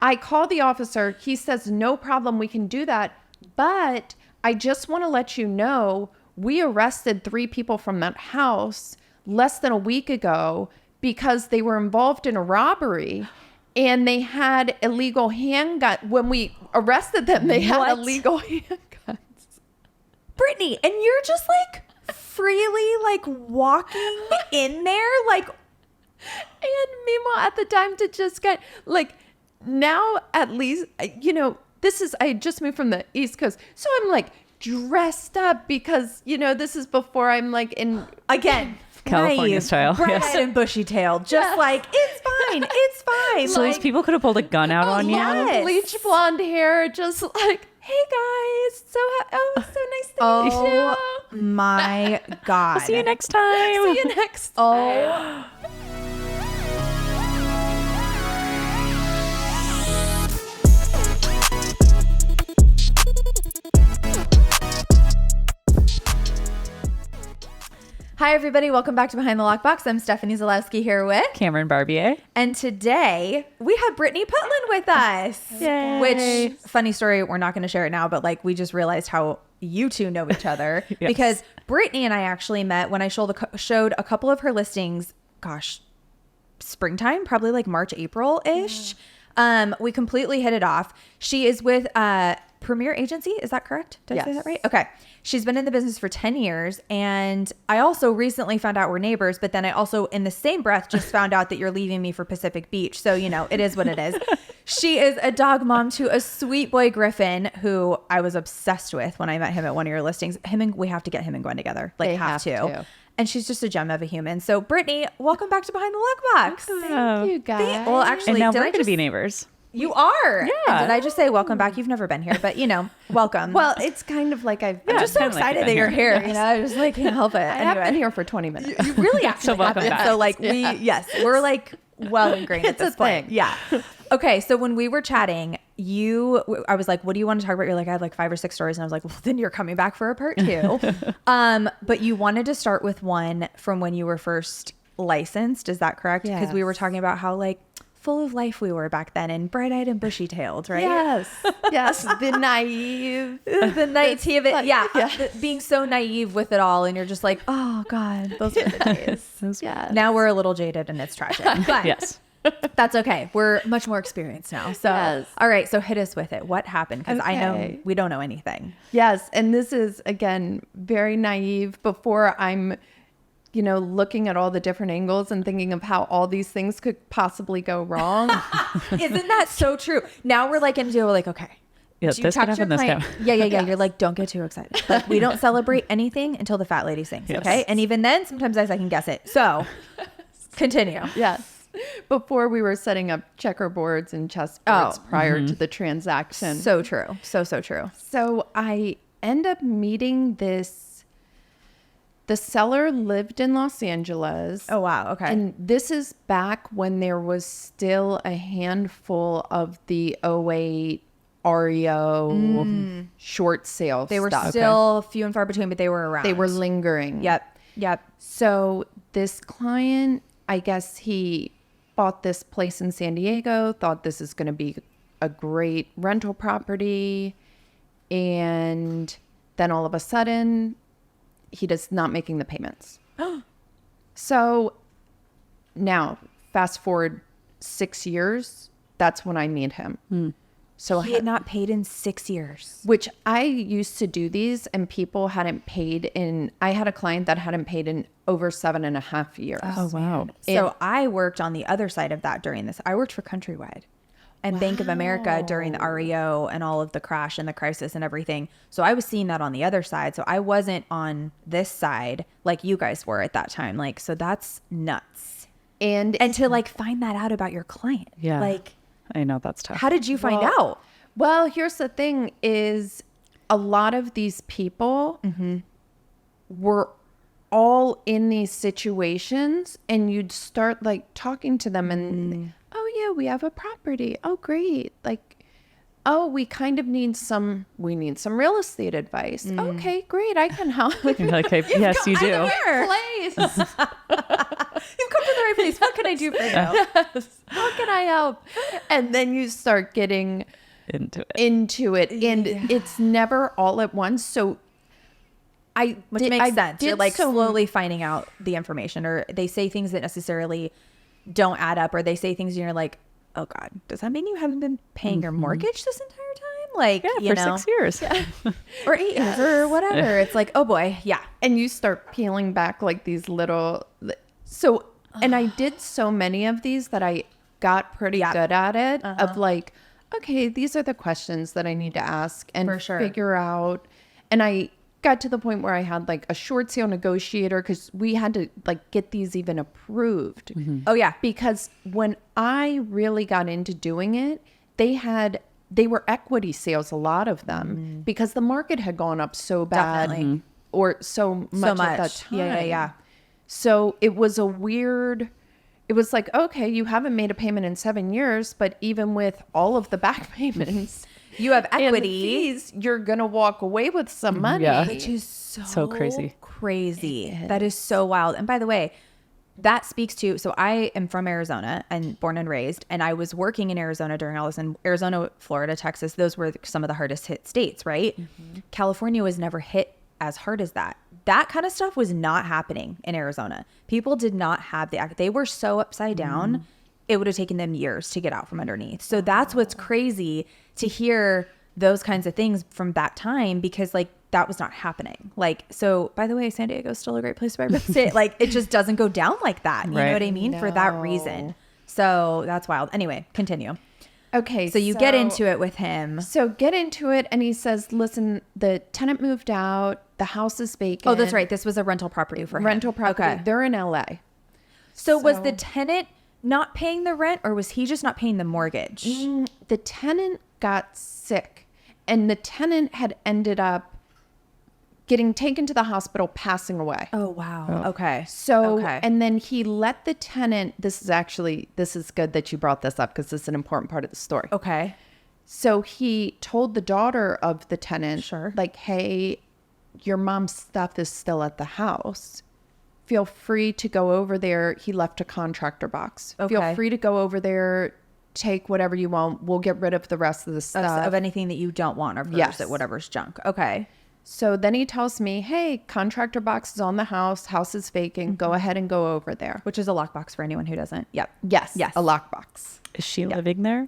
I call the officer. He says, no problem. We can do that. But I just want to let you know, we arrested 3 people from that house less than a week ago because they were involved in a robbery and they had illegal handgun. When we arrested them, they had illegal handguns. Brittany, and you're just like freely like walking in there like. And meanwhile, at the time to just get like, now at least, you know, I just moved from the East Coast. So I'm like dressed up because, you know, this is before I'm like in, again, California naive, style. bright-eyed and bushy-tailed, just like, it's fine, it's fine. So like, these people could have pulled a gun out on you. yes. bleach blonde hair, just like, hey guys, so nice to meet you. Oh my God. I'll see you next time. See you next time. Hi, everybody. Welcome back to Behind the Lockbox. I'm Stephanie Zalewski here with Cameron Barbier. And today we have Brittany Putland with us. Yay. Which, funny story, we're not going to share it now, but like we just realized how you two know each other. Yes. Because Brittany and I actually met when I showed a couple of her listings, springtime, probably like March, April-ish. We completely hit it off. She is with Premier Agency. Is that correct? Did I say that right? Okay. She's been in the business for 10 years. And I also recently found out we're neighbors, but then I also in the same breath just found out that you're leaving me for Pacific Beach. So, you know, it is what it is. She is a dog mom to a sweet boy Griffin who I was obsessed with when I met him at one of your listings. We have to get him and Gwen together. Like, They have to. to. And she's just a gem of a human. So, Brittany, welcome back to Behind the Lockbox. Thank you guys. Well, actually, And now did we're I going to just be neighbors. You are. Yeah. And did I just say welcome back? You've never been here, but you know, welcome. Well, it's kind of like I'm I'm just so kinda like excited you've that been you're here. here. You know, I just like can't help it. I have been here for 20 minutes. You really actually welcome have been. back. So like we're like well ingrained at It's a this point. thing. Yeah. Okay. So when we were chatting, I was like, what do you want to talk about? You're like, I have like 5 or 6 stories. And I was like, well, then you're coming back for a part 2. But you wanted to start with one from when you were first licensed. Is that correct? Because we were talking about how like full of life we were back then and bright-eyed and bushy-tailed, right? Yes, the naive. The naivety, yeah. Yeah. Being so naive with it all, and you're just like, oh God, those were the days. Yes. Now we're a little jaded and it's tragic, but Yes. that's okay. We're much more experienced now. So, Yes. all right, so hit us with it. What happened? Because I know Okay. we don't know anything. Yes, and this is again very naive. Before I'm, you know, looking at all the different angles and thinking of how all these things could possibly go wrong. Isn't that so true? Now we're like into like, okay. Yeah, do you this talk could to your happen, this client? could- Yeah. You're like, don't get too excited. Like, we don't celebrate anything until the fat lady sings. Yes. Okay. And even then, sometimes I can guess it. So continue. Yes. Before we were setting up checkerboards and chessboards prior to the transaction. So true. So true. So I end up meeting the seller lived in Los Angeles. Oh, wow. Okay. And this is back when there was still a handful of the '08 REO short sale They were stuff. still few and far between, but they were around. They were lingering. Yep. So this client, I guess he bought this place in San Diego, thought this is going to be a great rental property. And then all of a sudden, he does not making the payments. So now fast forward 6 years, that's when I meet him. So He had not paid in 6 years. which I used to do these and people hadn't paid I had a client that hadn't paid in over 7.5 years. Oh, wow. So I worked on the other side of that during this. I worked for Countrywide and Bank of America during the REO and all of the crash and the crisis and everything. So I was seeing that on the other side. So I wasn't on this side like you guys were at that time. Like, so that's nuts. And And to like find that out about your client. Yeah. Like, I know that's tough. how did you find out? well, here's the thing is a lot of these people were all in these situations and you'd start like talking to them and oh yeah, we have a property. Oh great. Like, oh, we kind of need some real estate advice. Okay, great. I can help. You're like, okay, yes, you do. Place. You've come to the right place. What can I do for you? How can I help? And then you start getting into it. and it's never all at once. So Which makes sense. You're like slowly finding out the information, or they say things that necessarily don't add up, or they say things and you're like, oh God, does that mean you haven't been paying your mortgage this entire time? Like, Yeah, for 6 years. or 8 years or whatever. It's like, oh boy. Yeah. and you start peeling back like these little so and I did so many of these that I got pretty good at it of like, okay, these are the questions that I need to ask and For sure. figure out. And I got to the point where I had like a short sale negotiator because we had to like get these even approved. Oh yeah. Because when I really got into doing it, they were equity sales, a lot of them, because the market had gone up so bad. Definitely. Or so much at that time. Yeah. So it was it was like, okay, you haven't made a payment in 7 years, but even with all of the back payments, You have and the equity, fees, you're going to walk away with some money. Yeah. which is so crazy. Crazy. That is so wild. And by the way, that speaks to, so I am from Arizona and born and raised, and I was working in Arizona during all this. And Arizona, Florida, Texas, those were some of the hardest hit states, right? California was never hit as hard as that. That kind of stuff was not happening in Arizona. People did not have they were so upside down. It would have taken them years to get out from underneath. So that's what's crazy to hear those kinds of things from that time, because like that was not happening. Like, so by the way, San Diego is still a great place to buy real estate. Like it just doesn't go down like that. You know Right. what I mean? For that No. reason. So that's wild. Anyway, continue. Okay. So you get into it with him. So get into it. And he says, listen, the tenant moved out. The house is vacant. Oh, that's right. This was a rental property for him. Rental property. Okay. They're in LA. So was the tenant not paying the rent, or was he just not paying the mortgage? The tenant got sick, and the tenant had ended up getting taken to the hospital, passing away. Oh, wow. Okay. So, okay. and then he let the tenant, this is good that you brought this up because this is an important part of the story. Okay. So he told the daughter of the tenant, Sure. like, hey, your mom's stuff is still at the house. Feel free to go over there. He left a contractor box. Okay. Feel free to go over there, take whatever you want. We'll get rid of the rest of the stuff. Of anything that you don't want, or Yes. that whatever's junk. Okay. So then he tells me, hey, contractor box is on the house is vacant. Go ahead and go over there. Which is a lockbox for anyone who doesn't. Yep. Yes. Yes. A lockbox. Is she living there?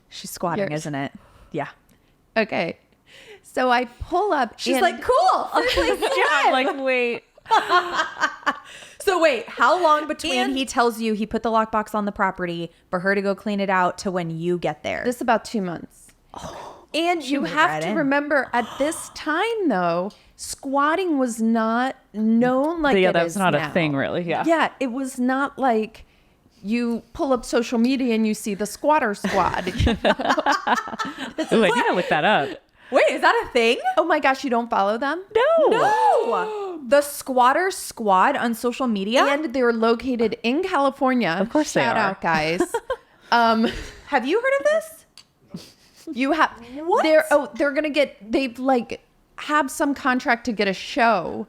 She's squatting, Yours. isn't it? Yeah. Okay. So I pull up. She's and- like, cool. I'm like, wait. So wait, how long between And- he tells you he put the lockbox on the property for her to go clean it out to when you get there? this is about 2 months. And you moved have right to in. remember at this time, though, squatting was not known like Yeah, it that's is not now. a thing, really. Yeah. Yeah, it was not like you pull up social media and you see the squatter squad. Ooh, I need to look that up. Wait, is that a thing? Oh my gosh, you don't follow them? No. The squatter squad on social media? And they're located in California. Of course they Shout are. out, guys. Have you heard of this? You have What? they're gonna get they've like have some contract to get a show,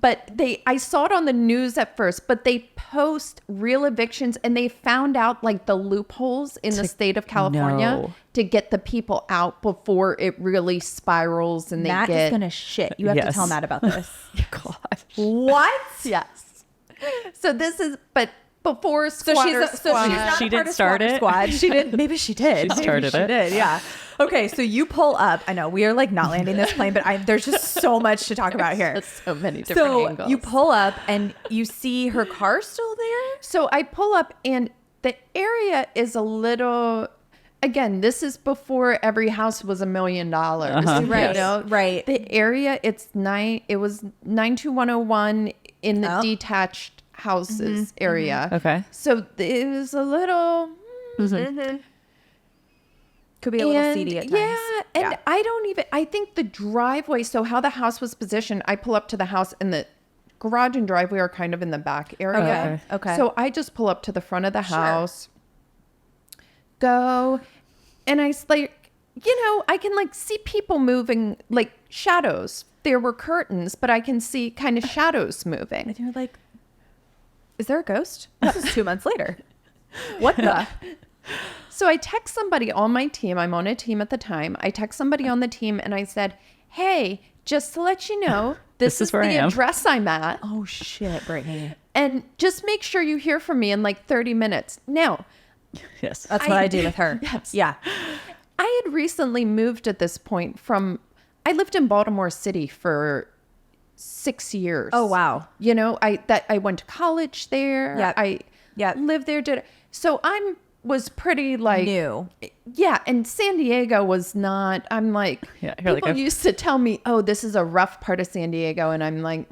but I saw it on the news at first, but they post real evictions and they found out like the loopholes in the state of California No. to get the people out before it really spirals and they Matt get is gonna shit. You have to Yes. tell Matt about this. God. What? yes. So this is but before So squatter she's squad, not She a did part of start Squatter it? Squad. She did. Maybe she did. She Maybe started she it. did, yeah. Okay, so you pull up. I know we are like not landing this plane, but there's just so much to talk about here. There's so many different So angles. you pull up and you see her car still there. So I pull up and the area is a little, again, this is before every house was $1 million. Uh-huh. Right, You know? right. The area, it was 92101 in the Oh. detached houses area. Okay. So it was a little, Could be a little seedy at times. yeah. And I think the driveway, so how the house was positioned, I pull up to the house and the garage and driveway are kind of in the back area. Okay. So I just pull up to the front of the house, go, and I like, I can like see people moving, like shadows. There were curtains, but I can see kind of shadows moving. And you're like, Is there a ghost? This is 2 months later. What the? So I text somebody on my team. I'm on a team at the time. I text somebody on the team and I said, hey, just to let you know, this is where I the am. address I'm at. Oh shit, Brittany. And just make sure you hear from me in like 30 minutes. Now, Yes. That's what I do with her. Yes. Yeah. I had recently moved at this point I lived in Baltimore City for 6 years. Oh wow. You know, I went to college there. Yep. I Yep. lived there. So was pretty like New. Yeah, and San Diego was not. I'm like, Yeah, you're like, people I've- used to tell me, "Oh, this is a rough part of San Diego," and I'm like,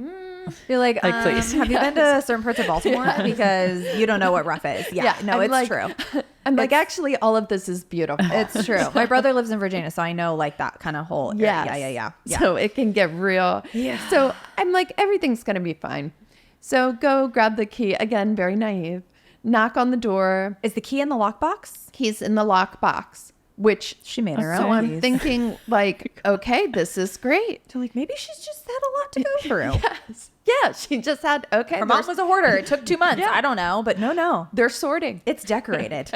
You're like, please. have you been to certain parts of Baltimore? Because you don't know what rough is. Yeah. No, I'm it's like- true. I'm like, actually, all of this is beautiful. It's true. My brother lives in Virginia, so I know like that kind of whole area. Yes. Yeah. So it can get real. Yeah. So I'm like, everything's gonna be fine. So go grab the key again, very naive. Knock on the door. Is the key in the lockbox? He's in the lockbox, which She made her so own. I'm thinking like, okay, this is great. So like maybe she's just had a lot to go through. Yes. Yeah, she just had okay. Her mom was a hoarder. It took 2 months. Yeah. I don't know, but no. They're sorting. It's decorated.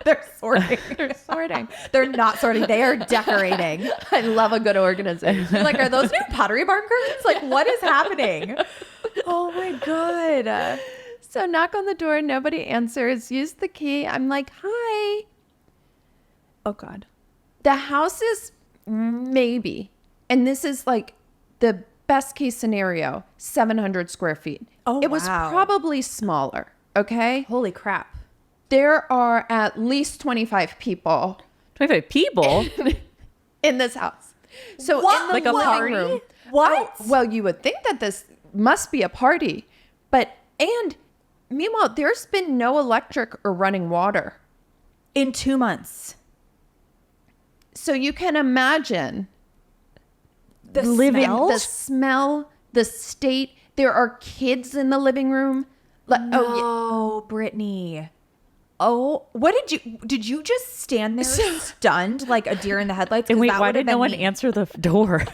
They're sorting. They're sorting. They're not sorting. They are decorating. I love a good organization. You're like, are those new Pottery Barn curtains? Like, what is happening? Oh my god. So knock on the door, nobody answers. Use the key. I'm like, hi. Oh god. The house is maybe, and this is like the best case scenario, 700 square feet. Oh, it was wow. probably smaller. Okay. Holy crap. There are at least 25 people 25 people? in this house. So What? in the Like a living party? room. What? Oh, well, you would think that this must be a party, and meanwhile, there's been no electric or running water. In 2 months. So you can imagine The Living- smell? the smell, the state. There are kids in the living room. Like, Oh, Brittany. Oh, what did you just stand there stunned like a deer in the headlights? And 'Cause wait, that why would've did no been one me. answer the door?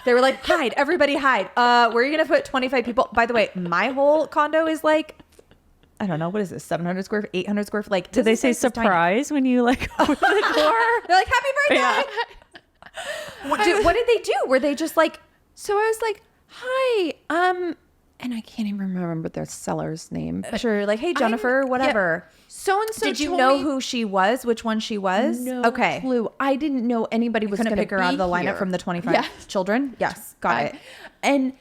They were like, hide, everybody hide. Where are you going to put 25 people? By the way, my whole condo is like, I don't know, what is this? 700 square feet, 800 square feet? Like, Did they this say place is tiny. surprise when you like opened the door? They're like, happy birthday. Yeah. What did they do? Were they just like, so I was like, hi, and I can't even remember their seller's name. But sure, like, hey, Jennifer, whatever. so and so. Did you know who she was? Which one she was? No Okay. clue. I didn't know anybody was Couldn't going to pick her out of the lineup here. from the 25 Yes. children? Yes. Got it. And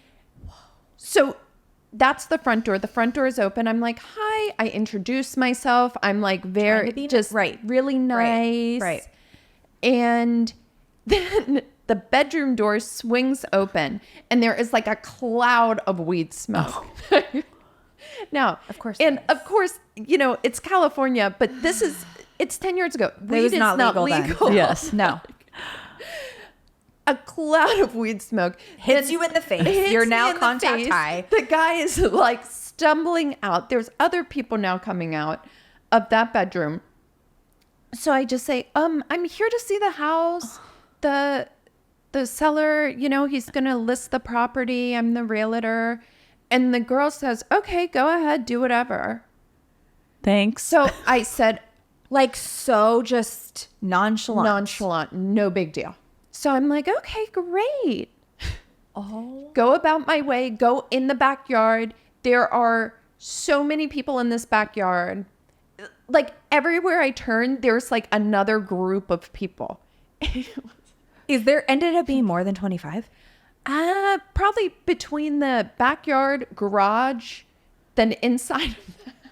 so that's the front door. The front door is open. I'm like, hi. I introduce myself. I'm like very to be just right. really nice. Right. And then the bedroom door swings open and there is like a cloud of weed smoke. Now, Of course And there is. of course, you know, it's California, but it's 10 years ago. It Weed was is not not legal then. legal. Yes. No. A cloud of weed smoke Hits then you in the face. hits You're me now in the contact face. high. The guy is like stumbling out. There's other people now coming out of that bedroom. So I just say, I'm here to see the house. The seller, you know, he's gonna list the property. I'm the realtor. And the girl says, okay, go ahead, do whatever. Thanks. So I said, Like, so just nonchalant. no big deal. So I'm like, okay, great. Oh. Go about my way, go in the backyard. There are so many people in this backyard. Like everywhere I turn, there's like another group of people. Ended up being more than 25? Probably between the backyard, garage, then inside.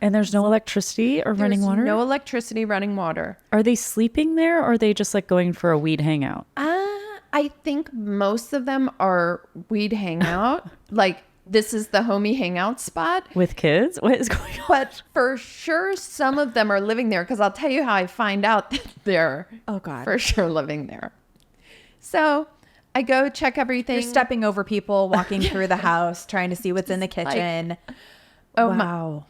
And there's no electricity or running There's water? No electricity, running water. Are they sleeping there or are they just like going for a weed hangout? I think most of them are weed hangout. Like this is the homie hangout spot. With kids? What is going on? But for sure, some of them are living there because I'll tell you how I find out that they're Oh, God. for sure living there. So I go check everything. You're stepping over people, walking through the house, trying to see what's in the kitchen. Oh my- wow.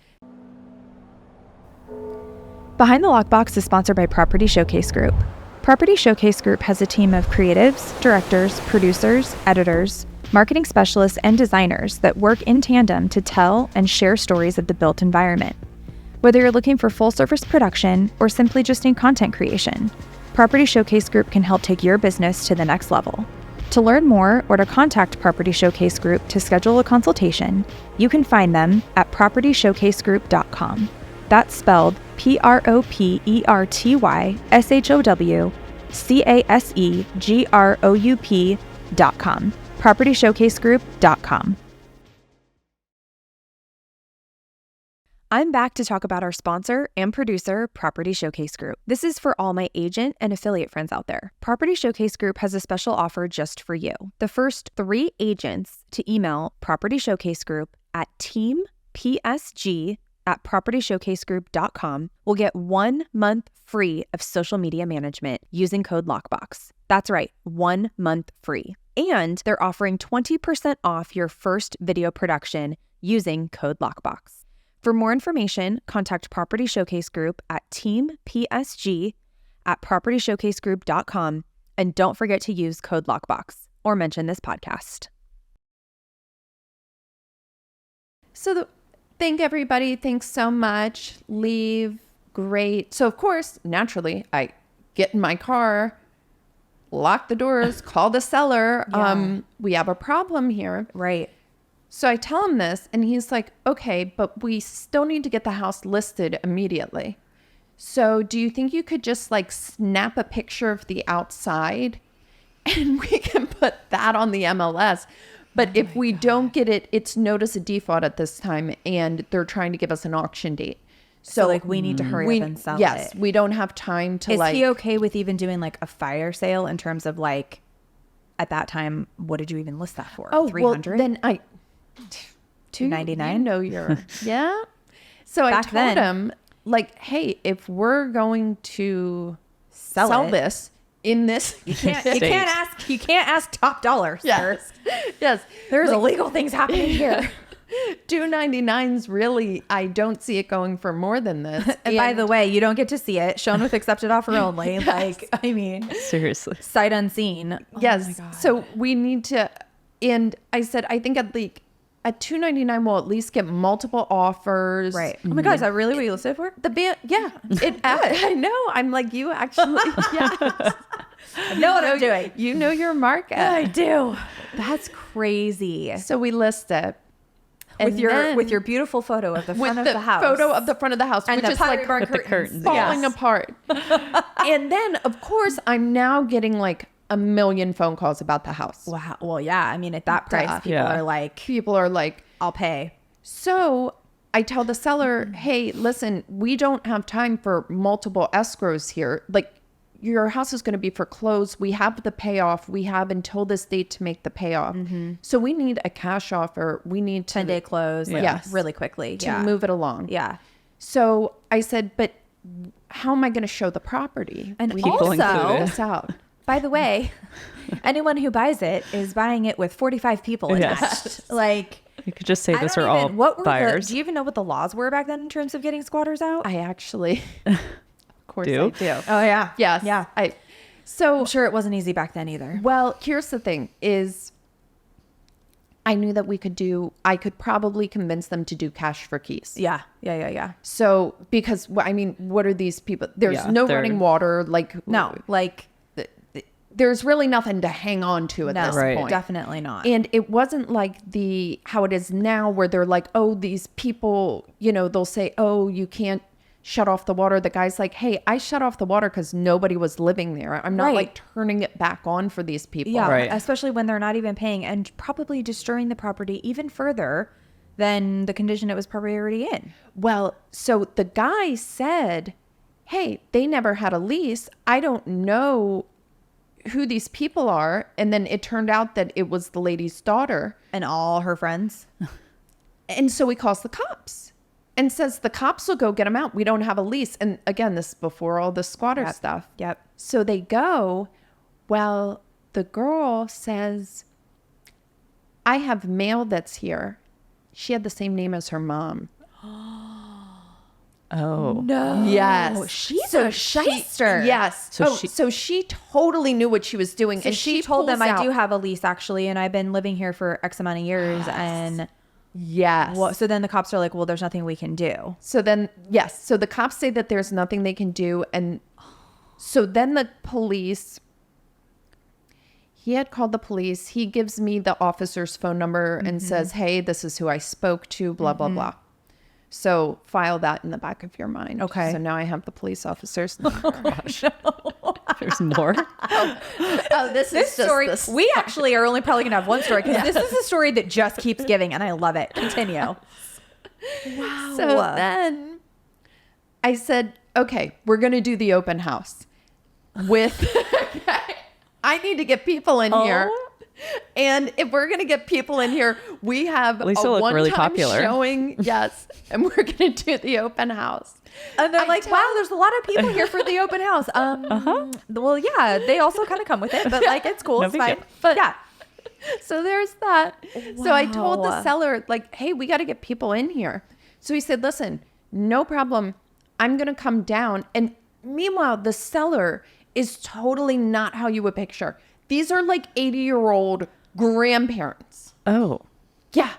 Behind the Lockbox is sponsored by Property Showcase Group. Property Showcase Group has a team of creatives, directors, producers, editors, marketing specialists, and designers that work in tandem to tell and share stories of the built environment. Whether you're looking for full-service production or simply just need content creation, Property Showcase Group can help take your business to the next level. To learn more or to contact Property Showcase Group to schedule a consultation, you can find them at propertyshowcasegroup.com. That's spelled propertyshowcasegroup.com. propertyshowcasegroup.com. I'm back to talk about our sponsor and producer, Property Showcase Group. This is for all my agent and affiliate friends out there. Property Showcase Group has a special offer just for you. The first 3 agents to email Property Showcase Group at teampsg@propertyshowcasegroup.com will get 1 month free of social media management using code LOCKBOX. That's right, 1 month free. And they're offering 20% off your first video production using code LOCKBOX. For more information, contact Property Showcase Group at teampsg@propertyshowcasegroup.com, and don't forget to use code LOCKBOX or mention this podcast. So thank everybody. Thanks so much. Leave. Great. So of course, naturally, I get in my car, lock the doors, call the seller. Yeah. We have a problem here. Right. So I tell him this and he's like, okay, but we still need to get the house listed immediately. So do you think you could just like snap a picture of the outside and we can put that on the MLS? But if we don't get it, it's notice of default at this time and they're trying to give us an auction date. So like we need to hurry up and sell yes, it. we don't have time to Is like. he okay with even doing like a fire sale in terms of like, at that time, what did you even list that for? Oh, 300? well, then I. $299? You know you're. Yeah. So Back I told then. him like, hey, if we're going to Sell sell it. this in this, You can't ask top dollar, sir. yes, There's like, illegal things happening here. $299's really, I don't see it going for more than this. And by the way, you don't get to see it. Shown with accepted offer only. Like, I mean, Seriously. sight unseen. yes, Oh my God. so we need to, and I said, I think at $299 we'll at least get multiple offers. Right. Oh my God, is that really what you listed for? The band, yeah. I know. I'm like, you actually, yes. I know what I'm doing. You know your market. I do. That's crazy. So we list it. With And your beautiful photo of the front of with the house. photo of the front of the house, and which the is like barn With the curtains. falling Yes. apart. And then, of course, I'm now getting like a million phone calls about the house. Wow. Well, yeah. I mean, at that price, Duh. people Yeah. are like, People are like, I'll pay. so I tell the seller, hey, listen, we don't have time for multiple escrows here. Like, your house is going to be foreclosed. We have the payoff. We have until this date to make the payoff. So we need a cash offer. We need to 10-day close. Like, Yes. really quickly. to Yeah. move it along. Yeah. So I said, but how am I going to show the property? And we People need to figure included. this out. By the way, anyone who buys it is buying it with 45 people Yes. attached. Like, You could just say I those don't are all even, what were buyers. do you even know what the laws were back then in terms of getting squatters out? I actually, of course Do? I do. Oh yeah. Yes. Yeah. So, I'm sure it wasn't easy back then either. well, here's the thing is I knew that I could probably convince them to do cash for keys. Yeah. Yeah. So, because, I mean, what are these people? There's Yeah, no they're- running water. Like, No, like, there's really nothing to hang on to at no, this Right. point. definitely not. And it wasn't like how it is now where they're like, oh, these people, they'll say, oh, you can't shut off the water. The guy's like, hey, I shut off the water because nobody was living there. I'm not Right. like turning it back on for these people. Yeah, Right. especially when they're not even paying and probably destroying the property even further than the condition it was probably already in. Well, so the guy said, hey, they never had a lease. I don't know who these people are. And then it turned out that it was the lady's daughter. And all her friends. And so he calls the cops and says the cops will go get him out. We don't have a lease. And again, this is before all the squatter stuff. Yep. So they go. Well, the girl says, I have mail that's here. She had the same name as her mom. Oh. No. Yes. She's a shyster. Yes. So So she totally knew what she was doing. So and she told them, pulls I do out- have a lease actually, and I've been living here for X amount of years. And Yes. so then the cops are like, well, there's nothing we can do. So then, yes. So the cops say that there's nothing they can do. And so then the police, he had called the police. He gives me the officer's phone number and says, hey, this is who I spoke to, blah, blah, blah. So file that in the back of your mind. Okay. So now I have the police officer's There's more. Oh, this This story, we actually are only probably going to have one story because this is a story that just keeps giving, and I love it. Continue. Wow. So then I said, okay, we're going to do the open house with, I need to get people in here. And if we're going to get people in here, we have At least a it'll look really one-time popular. showing. Yes. And we're going to do the open house. And they're I like, tell- wow, there's a lot of people here for the open house. Well, yeah, they also kind of come with it, but like, it's cool. No It's big fine. deal. But yeah. So there's that. So I told the Wow. seller, like, hey, we got to get people in here. So he said, listen, no problem. I'm going to come down. And meanwhile, the seller is totally not how you would picture. These are like 80-year-old grandparents. Oh. Yeah.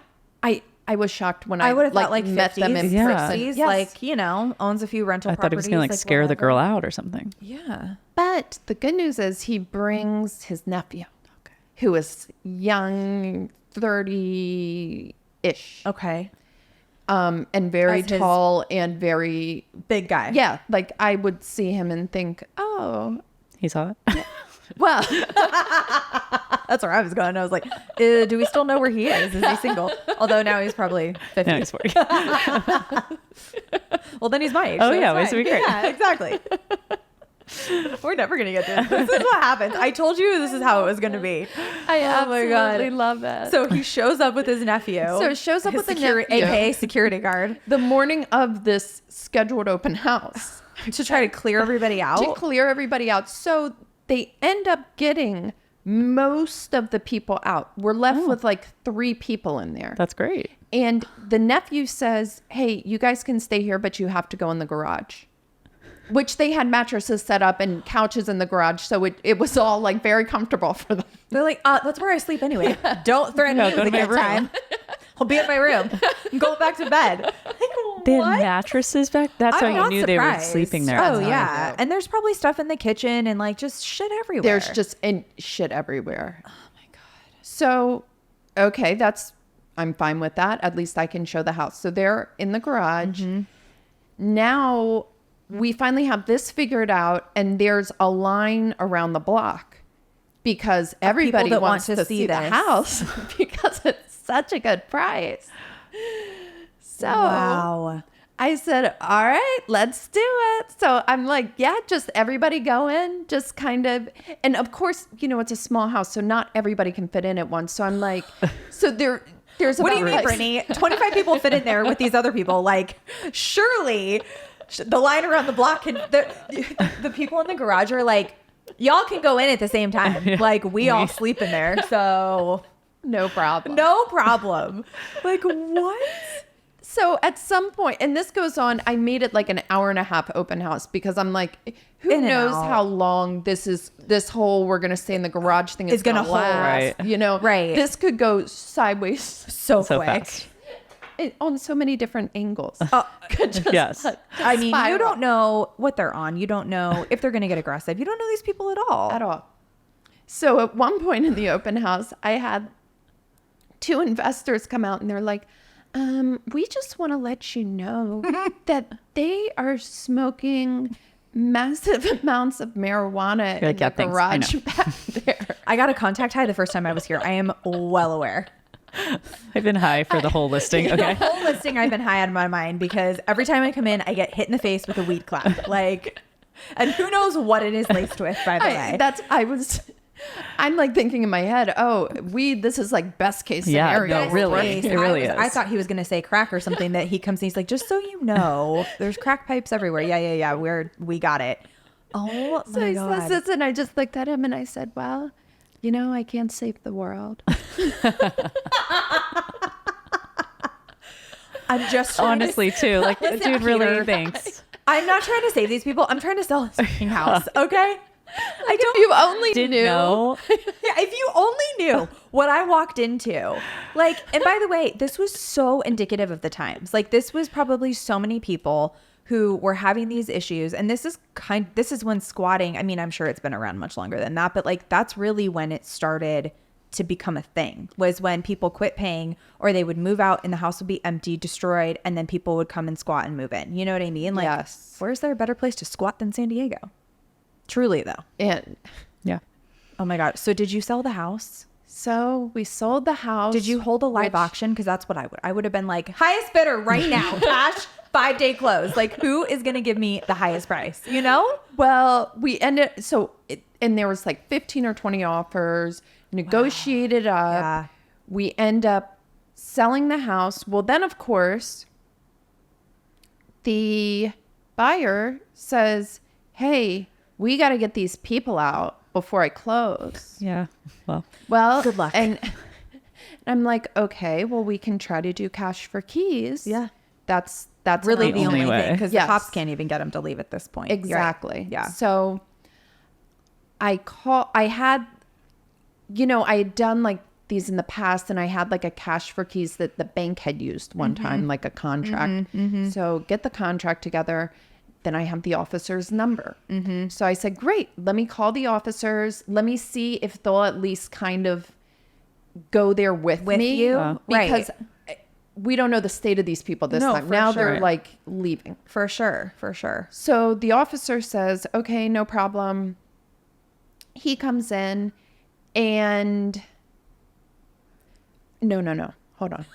I was shocked when I would have thought like met 50s, them in Yeah. person. 60s, Yes. like, you know, owns a few rental I thought he properties. was going to like scare the whatever. girl out or something. Yeah. But the good news is he brings his nephew, who is young, 30-ish, Okay. and very As his- tall and very, Big guy. yeah, like I would see him and think, oh, He saw it. well, That's where I was going. I was like, do we still know where he is? Is he single? Although now he's probably 50. No, he's 40. Well, then he's my age. Oh, so yeah, it's this would be fine. great. Yeah, exactly. We're never going to get this. This is what happens. I told you this is how it was going to be. I Oh my God. absolutely love it. So he shows up with his nephew. So he shows up his with the nephew. AKA security guard, the morning of this scheduled open house to try to clear everybody out. to clear everybody out. So they end up getting most of the people out. We're left with like 3 people in there. That's great. And the nephew says, hey, you guys can stay here, but you have to go in the garage. Which they had mattresses set up and couches in the garage. So it was all like very comfortable for them. They're like, that's where I sleep anyway. Don't threaten No, me go with a to my good room. time. I'll be at my room. I'm going back to bed. Like, They had what? mattresers back. That's I'm how you not knew they were surprised. sleeping there. Oh That's how I yeah, knew. and there's probably stuff in the kitchen and like just shit everywhere. There's just shit everywhere. Oh my God. So, okay, I'm fine with that. At least I can show the house. So they're in the garage. Now we finally have this figured out, and there's a line around the block because everybody that want wants to to see see the this. house because it's such a good price. So wow. I said, all right, let's do it. So I'm like, yeah, just everybody go in, just kind of, and of course, you know, it's a small house, so not everybody can fit in at once. So I'm like, so there's What do you about, mean, like- Brittany? 25 people fit in there with these other people. Like, surely the line around the block can. The people in the garage are like, y'all can go in at the same time. Like, we all sleep in there, so No problem. no problem. Like, what? So at some point, and this goes on, I made it like an hour and a half open house because I'm like, who In and knows out. how long this whole we're gonna stay in the garage thing is It's gonna gonna hold. last. Right. You know, Right. This could go sideways So So quick. fast. on so many different angles. Could just, Yes. I mean, you spiral. don't know what they're on. You don't know if they're going to get aggressive. You don't know these people at all. At all. So at one point in the open house, I had 2 investors come out and they're like, we just want to let you know that they are smoking massive amounts of marijuana You're in like, "Yeah, the thanks. I garage know." back there. I got a contact high the first time I was here. I am well aware. I've been high for the whole listing. The Okay. whole listing I've been high out of my mind because every time I come in, I get hit in the face with a weed clap. Like, and who knows what it is laced with, by the way. I'm like thinking in my head, oh, this is like best case Yeah, scenario. no, really. Place. It really I is. thought he was going to say crack or something that he comes and he's like, just so you know, there's crack pipes everywhere. Yeah. We got it. Oh So my he God. says this, and I just looked at him and I said, well, you know, I can't save the world. I'm just trying Honestly, too. Like, dude, really? Peter. Thanks. I'm not trying to save these people. I'm trying to sell this fucking house. Okay. Like if you only Didn't knew. know. Yeah, if you only knew what I walked into. Like, and by the way, this was so indicative of the times. Like, this was probably so many people who were having these issues. And this is when squatting, I mean, I'm sure it's been around much longer than that, but like, that's really when it started to become a thing, was when people quit paying, or they would move out and the house would be empty, destroyed, and then people would come and squat and move in. You know what I mean? Like, Yes. where's there a better place to squat than San Diego? Truly, though. And Yeah. Oh my God. So did you sell the house? so we sold the house. Did you hold a live which- auction? Because that's what I would have been like, highest bidder right now, cash, 5-day close. Like, who is going to give me the highest price? You know? Well, we ended and there was like 15 or 20 offers, negotiated up. Yeah. We end up selling the house. Well, then of course, the buyer says, "Hey, we got to get these people out before I close." Yeah. Well, Good luck. And I'm like, okay, well, we can try to do cash for keys. Yeah. That's Really an the option. only way. thing, because Yes. the cops can't even get them to leave at this point. You're right. Exactly. Yeah. So I had done like these in the past, and I had like a cash for keys that the bank had used one time, like a contract. So get the contract together. Then I have the officer's number. So I said, great, let me call the officers. Let me see if they'll at least kind of go there with me. you? Right. Because we don't know the state of these people this No, time. for Now sure. they're like leaving. For sure. For sure. So the officer says, okay, no problem. He comes in and no. Hold on.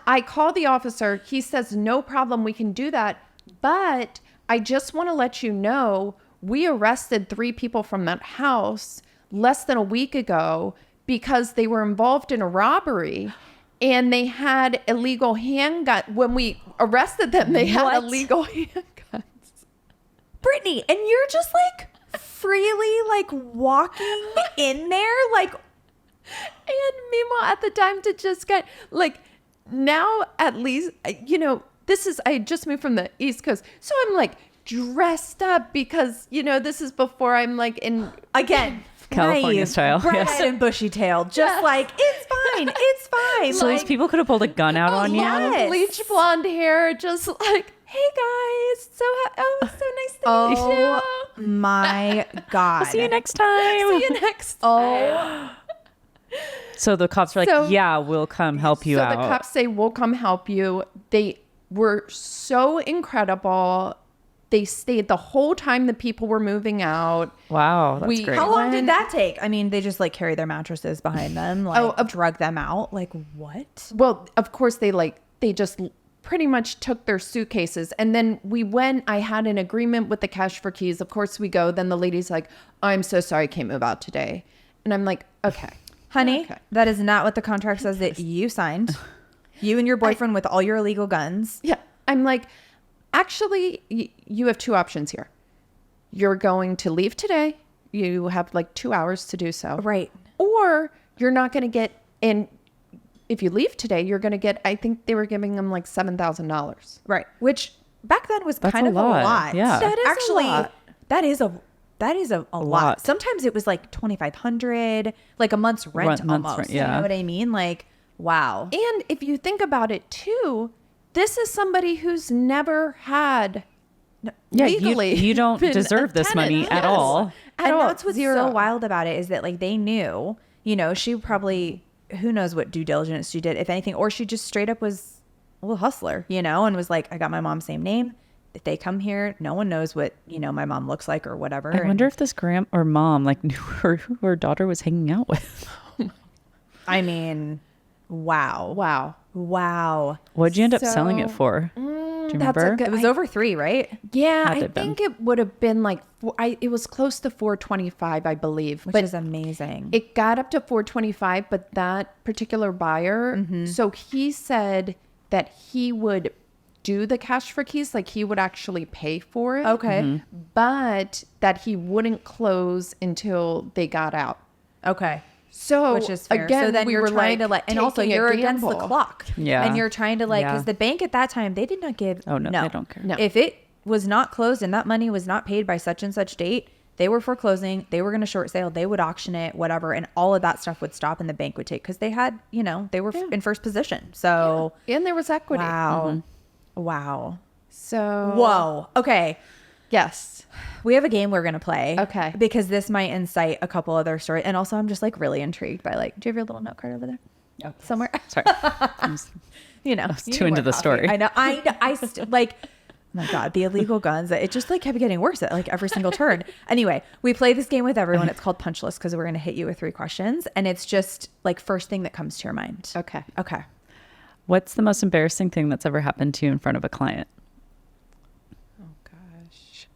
I call the officer. He says, no problem. We can do that. But I just want to let you know, we arrested 3 people from that house less than a week ago because they were involved in a robbery. And they had illegal handgun. When we arrested them, they had What? illegal handguns. Brittany, and you're just like freely like walking in there, like, And meanwhile, at the time, to just get like now, at least, I just moved from the East Coast. So I'm like dressed up because, this is before I'm like in again, California naive, style, bright yes. and bushy tailed, just Yes. like, it's fine, it's fine. So these people could have pulled a gun out on you. yes. bleach blonde hair, just like, hey guys, so nice to meet you. Oh my God. See you next time. See you next. Oh, So the cops were like, So- yeah, we'll come help you So out. the cops say, we'll come help you. They were so incredible. They stayed the whole time the people were moving out. Wow, that's We- great. how long When- did that take? I mean, they just like carry their mattresses behind them, like drug them out. Like, what? Well, of course, they just pretty much took their suitcases. And then I had an agreement with the cash for keys. Of course we go. Then the lady's like, I'm so sorry, I can't move out today. And I'm like, okay. Honey, Okay. that is not what the contract says that you signed. You and your boyfriend with all your illegal guns. Yeah. I'm like, actually, you have 2 options here. You're going to leave today. You have like 2 hours to do so. Right. Or you're not going to get in. If you leave today, you're going to get, I think they were giving them like $7,000. Right. Which back then was That's kind a of lot. a lot. Yeah. That is a Actually, lot. that is a lot. lot. Sometimes it was like $2,500, like a month's rent Month's almost. rent, yeah. You know what I mean? Like, wow. And if you think about it too, this is somebody who's never had Yeah, legally you don't been deserve a this tenant. money at Yes. all. At all. That's what's so Zero. wild about it, is that like they knew, she probably, who knows what due diligence she did, if anything, or she just straight up was a little hustler, and was like, I got my mom's same name. If they come here, no one knows what, my mom looks like or whatever. I wonder if this or mom like knew who her daughter was hanging out with. I mean, wow. Wow. What'd you end up selling it So, for? Do you that's a remember? good- It was over 3, right? Yeah, Had I it been. think it would have been like it was close to 425, I believe. Which but is amazing. it got up to 425, but that particular buyer, so he said that he would do the cash for keys, like he would actually pay for it. Okay. But that he wouldn't close until they got out. Okay. So which is fair. again, So then we you're were trying to and also taking a you're against the gamble. clock. Yeah. And you're trying to Yeah. because the bank at that time, they did not give. Oh, no, they don't care. No. If it was not closed and that money was not paid by such and such date, they were foreclosing, they were going to short sale, they would auction it, whatever. And all of that stuff would stop and the bank would take, because they had, they were in first position. So And there was equity. wow. Wow. So Whoa. Okay. yes. We have a game we're going to play. Okay. Because this might incite a couple other stories. And also, I'm just like really intrigued by like, do you have your little note card over there? Oh, Somewhere? sorry. I was You know. was you too need into more the coffee. story. I know. Like, oh my God, the illegal guns. It just like kept getting worse at like every single turn. Anyway, we play this game with everyone. It's called Punch List because we're going to hit you with 3 questions. And it's just like first thing that comes to your mind. Okay. Okay. What's the most embarrassing thing that's ever happened to you in front of a client? Oh gosh.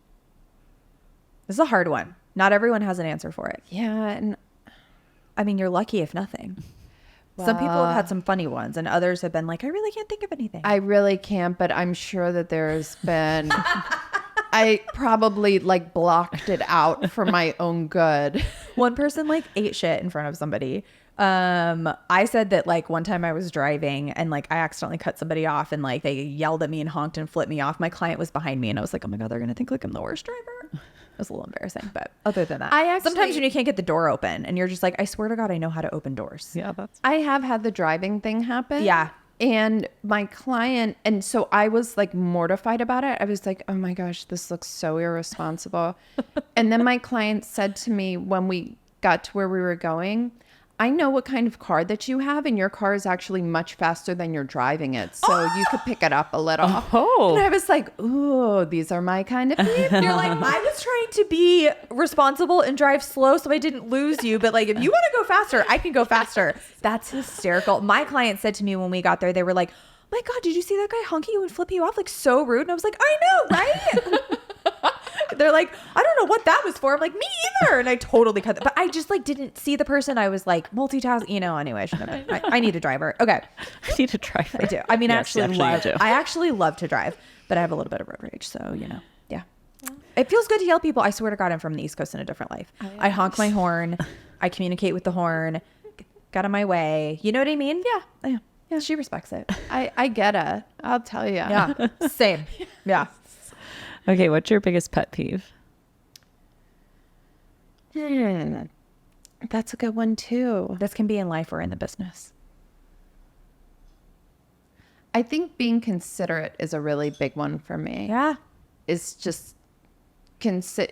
This is a hard one. Not everyone has an answer for it. Yeah, and I mean, you're lucky if nothing. Some people have had some funny ones and others have been like, I really can't think of anything. I really can't, but I'm sure that there's been I probably like blocked it out for my own good. One person like ate shit in front of somebody. I said that like one time I was driving and like I accidentally cut somebody off and like they yelled at me and honked and flipped me off. My client was behind me and I was like, oh my God, they're going to think like I'm the worst driver. It was a little embarrassing, but other than that, sometimes when you can't get the door open and you're just like, I swear to God, I know how to open doors. Yeah, that's I have had the driving thing happen. Yeah. And my client, and so I was like mortified about it. I was like, oh my gosh, this looks so irresponsible. And then my client said to me when we got to where we were going, I know what kind of car that you have, and your car is actually much faster than you're driving it. So you could pick it up a little. Oh. And I was like, ooh, these are my kind of people. You're like, I was trying to be responsible and drive slow so I didn't lose you. But like, if you want to go faster, I can go faster. That's hysterical. My client said to me when we got there, they were like, my God, did you see that guy honk you and flip you off? Like so rude. And I was like, I know, right? They're like, I don't know what that was for. I'm like, me either. And I totally cut that. But I just like didn't see the person. I was like multitasking, anyway, I shouldn't have been. I need a driver. Okay. I need a driver. I do. I mean, Yes, you do. I actually love to drive, but I have a little bit of road rage. So, yeah. It feels good to yell at people. I swear to God, I'm from the East Coast in a different life. I honk my horn. I communicate with the horn. Got in my way. You know what I mean? Yeah. Yeah. She respects it. I get it. I'll tell you. Yeah. Same. Yeah. Okay, what's your biggest pet peeve? That's a good one too. This can be in life or in the business. I think being considerate is a really big one for me. Yeah. It's just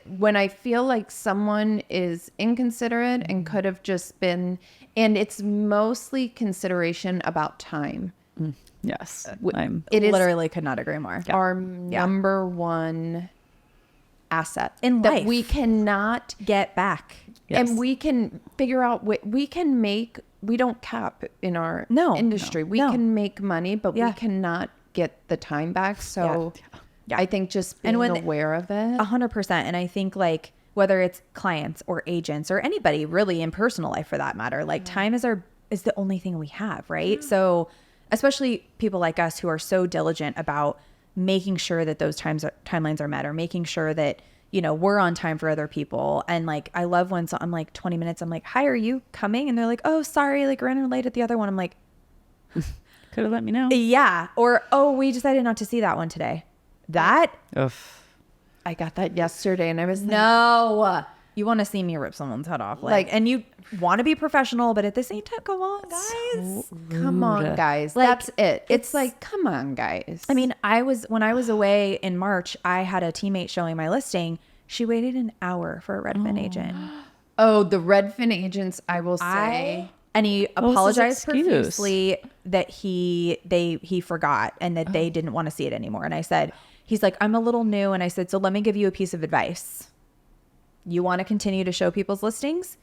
when I feel like someone is inconsiderate and could have just been, and it's mostly consideration about time. Yes, It is Literally could not agree more. our number one asset In that life. we cannot Get back. Yes. and we can figure out what we can make. We don't cap in our industry. We no. can make money, but Yeah. we cannot get the time back. So Yeah. I think just being when- aware of it. 100%. And I think like whether it's clients or agents or anybody really in personal life for that matter, like time is the only thing we have, right? So especially people like us who are so diligent about making sure that those timelines are met, or making sure that, we're on time for other people. And like, I love when I'm like 20 minutes, I'm like, hi, are you coming? And they're like, oh, sorry, like ran late at the other one. I'm like, could have let me know. yeah. Or, oh, we decided not to see that one today. That Oof. I got that yesterday, and I was like, no, you want to see me rip someone's head off, and you want to be professional, but at the same time, come on, guys. come on, guys. Like, That's it. It's like, come on, guys. I mean, when I was away in March, I had a teammate showing my listing. She waited an hour for a Redfin agent. oh, the Redfin agents, I will say. And he What was his apologized excuse? profusely that he forgot and that they didn't want to see it anymore. And I said, he's like, I'm a little new. And I said, so let me give you a piece of advice. You want to continue to show people's listings?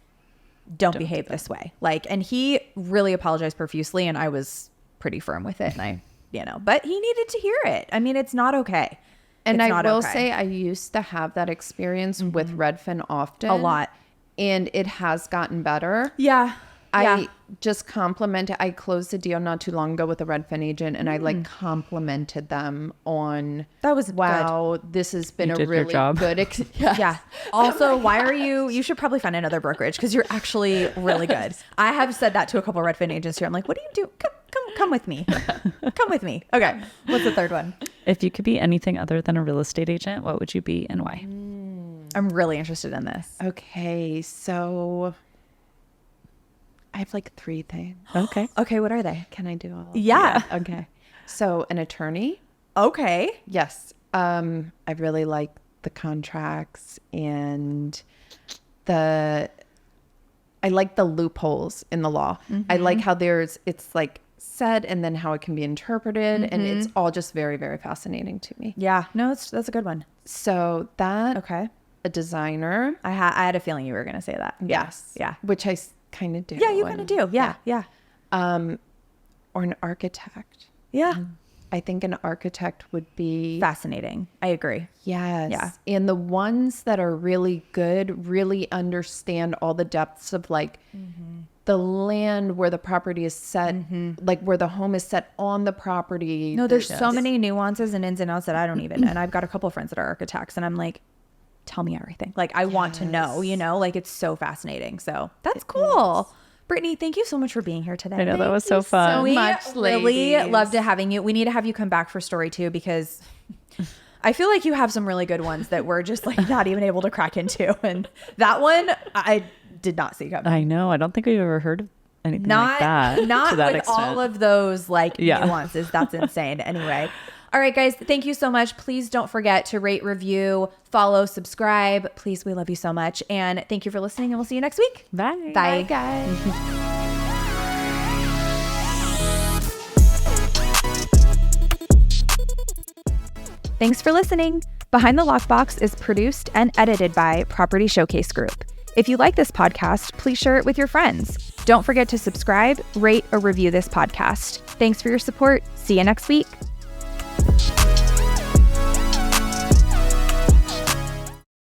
Don't behave this way. And he really apologized profusely, and I was pretty firm with it. And but he needed to hear it. I mean, it's not okay. And It's I not will okay. say I used to have that experience with Redfin often. A lot. And it has gotten better. Yeah. I just complimented. I closed a deal not too long ago with a Redfin agent, and I like complimented them on. That was wow. This has been You a did your really job. good. Yeah. Also, why are you should probably find another brokerage because you're actually really good. I have said that to a couple of Redfin agents here. I'm like, what do you do? Come with me. Come with me. Okay. What's the third one? If you could be anything other than a real estate agent, what would you be and why? I'm really interested in this. Okay, so I have like 3 things. Okay. Okay, what are they? Can I do all? Yeah. Okay. So an attorney. Okay. Yes. I really like the contracts and I like the loopholes in the law. I like how it's like said and then how it can be interpreted, and it's all just very, very fascinating to me. Yeah. No, that's a good one. So that, Okay. a designer. I had a feeling you were going to say that. Yes. Yeah. Which I kind of do. Yeah, you kind of do. Yeah. Yeah. Or an architect. Yeah. I think an architect would be Fascinating. I agree. yes. Yeah. And the ones that are really good really understand all the depths of like the land where the property is set, like where the home is set on the property. No, there's so many nuances and ins and outs that I don't even, and I've got a couple of friends that are architects and I'm like, tell me everything. Like I want to know, like it's so fascinating. So that's cool. Brittany, thank you so much for being here today. I know that was so fun. We much, really ladies. loved having you. We need to have you come back for story 2 because I feel like you have some really good ones that we're just like not even able to crack into. And that one I did not see coming. I know. I don't think we've ever heard of anything like that. Not to that with extent. all of those like Yeah. nuances. That's insane. Anyway. All right, guys. Thank you so much. Please don't forget to rate, review, follow, subscribe. Please, we love you so much. And thank you for listening, and we'll see you next week. Bye. Bye. guys. Thanks for listening. Behind the Lockbox is produced and edited by Property Showcase Group. If you like this podcast, please share it with your friends. Don't forget to subscribe, rate, or review this podcast. Thanks for your support. See you next week.